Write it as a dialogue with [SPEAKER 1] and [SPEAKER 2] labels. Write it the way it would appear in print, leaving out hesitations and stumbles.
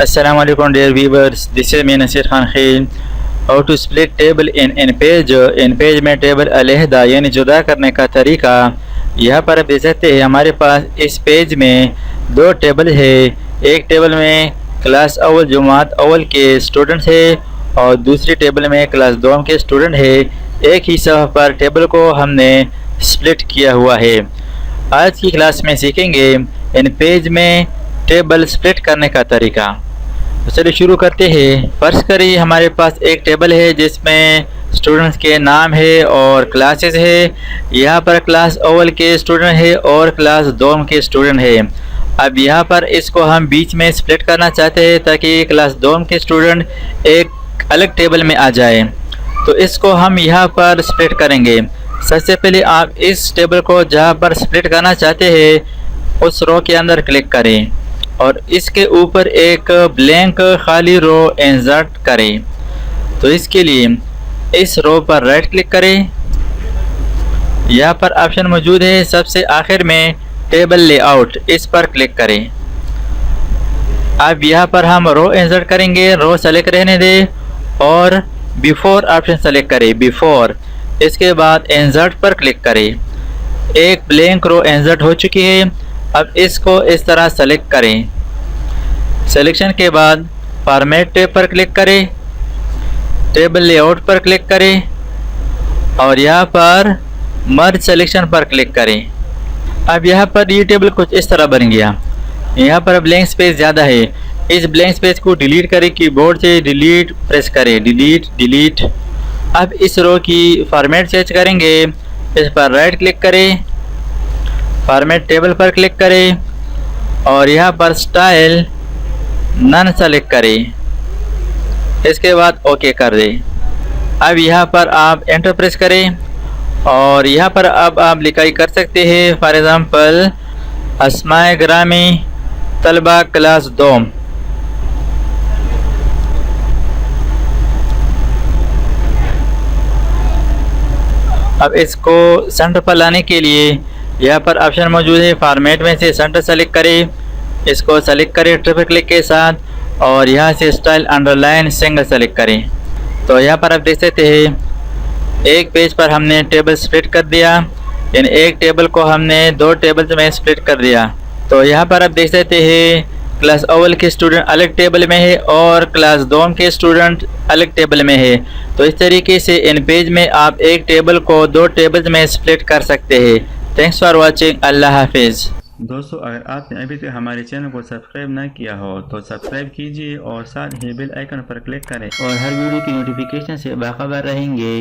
[SPEAKER 1] Assalamu alaikum dear viewers, this is me Nasir Khan Khil. How to split table in page में table अलहदा यानी जुदा करने का तरीका। यहाँ पर आप देख सकते हैं हमारे पास इस पेज में दो टेबल है। एक टेबल में क्लास अव्वल जमात अव्वल के स्टूडेंट्स है और दूसरी टेबल में क्लास दोम के स्टूडेंट है। एक ही सफ़ पर टेबल को हमने स्प्लिट किया हुआ है। आज की क्लास में सीखेंगे इन पेज में टेबल स्प्लिट करने का तरीका। तो चलिए शुरू करते हैं। फर्ज करिए हमारे पास एक टेबल है जिसमें स्टूडेंट्स के नाम है और क्लासेस है। यहाँ पर क्लास अव्वल के स्टूडेंट है और क्लास दोम के स्टूडेंट है। अब यहाँ पर इसको हम बीच में स्प्लिट करना चाहते हैं ताकि क्लास दोम के स्टूडेंट एक अलग टेबल में आ जाए। तो इसको हम यहाँ पर स्प्लिट करेंगे। सबसे पहले आप इस टेबल को जहाँ पर स्प्लिट करना चाहते हैं उस रो के अंदर क्लिक करें और इसके ऊपर एक ब्लैंक खाली रो इंसर्ट करें। तो इसके लिए इस रो पर राइट क्लिक करें। यहाँ पर ऑप्शन मौजूद है सबसे आखिर में टेबल लेआउट, इस पर क्लिक करें। अब यहाँ पर हम रो इंसर्ट करेंगे। रो सेलेक्ट रहने दें और बिफोर ऑप्शन सेलेक्ट करें, बिफोर। इसके बाद इंसर्ट पर क्लिक करें। एक ब्लैंक रो इंसर्ट हो चुकी है। अब इसको इस तरह सेलेक्ट करें। सिलेक्शन के बाद फॉर्मेट टैब पर क्लिक करें, टेबल लेआउट पर क्लिक करें और यहाँ पर मर्ज सिलेक्शन पर क्लिक करें। अब यहाँ पर ये टेबल कुछ इस तरह बन गया। यहाँ पर ब्लैंक स्पेस ज़्यादा है। इस ब्लैंक स्पेस को डिलीट करें, कीबोर्ड से डिलीट प्रेस करें, डिलीट। अब इस रो की फॉर्मेट चेंज करेंगे। इस पर राइट क्लिक करें, फॉर्मेट टेबल पर क्लिक करें और यहाँ पर स्टाइल नन सेलेक्ट करें। इसके बाद ओके कर दें। अब यहाँ पर आप एंटर प्रेस करें और यहाँ पर अब आप लिखाई कर सकते हैं। फॉर एग्ज़ाम्पल अस्माए ग्रामी तलबा क्लास दोम। अब इसको सेंटर पर लाने के लिए यहाँ पर ऑप्शन मौजूद है। फॉर्मेट में से सेंटर सेलेक्ट करें, इसको सेलेक्ट करें ट्रिपल क्लिक के साथ और यहाँ से स्टाइल अंडरलाइन सिंगल सेलेक्ट करें। तो यहाँ पर आप देख सकते हैं एक पेज पर हमने टेबल स्प्लिट कर दिया। इन एक टेबल को हमने दो टेबल्स में स्प्लिट कर दिया। तो यहाँ पर आप देख सकते हैं क्लास अव्वल के स्टूडेंट अलग टेबल में है और क्लास दोम के स्टूडेंट अलग टेबल में है। तो इस तरीके से इन पेज में आप एक टेबल को दो टेबल्स में स्प्लिट कर सकते हैं। Thanks for watching. अल्लाह हाफिज़।
[SPEAKER 2] दोस्तों, अगर आपने अभी तक हमारे चैनल को सब्सक्राइब ना किया हो तो सब्सक्राइब कीजिए और साथ ही बेल आइकन पर क्लिक करें और हर वीडियो की नोटिफिकेशन से बाखबर रहेंगे।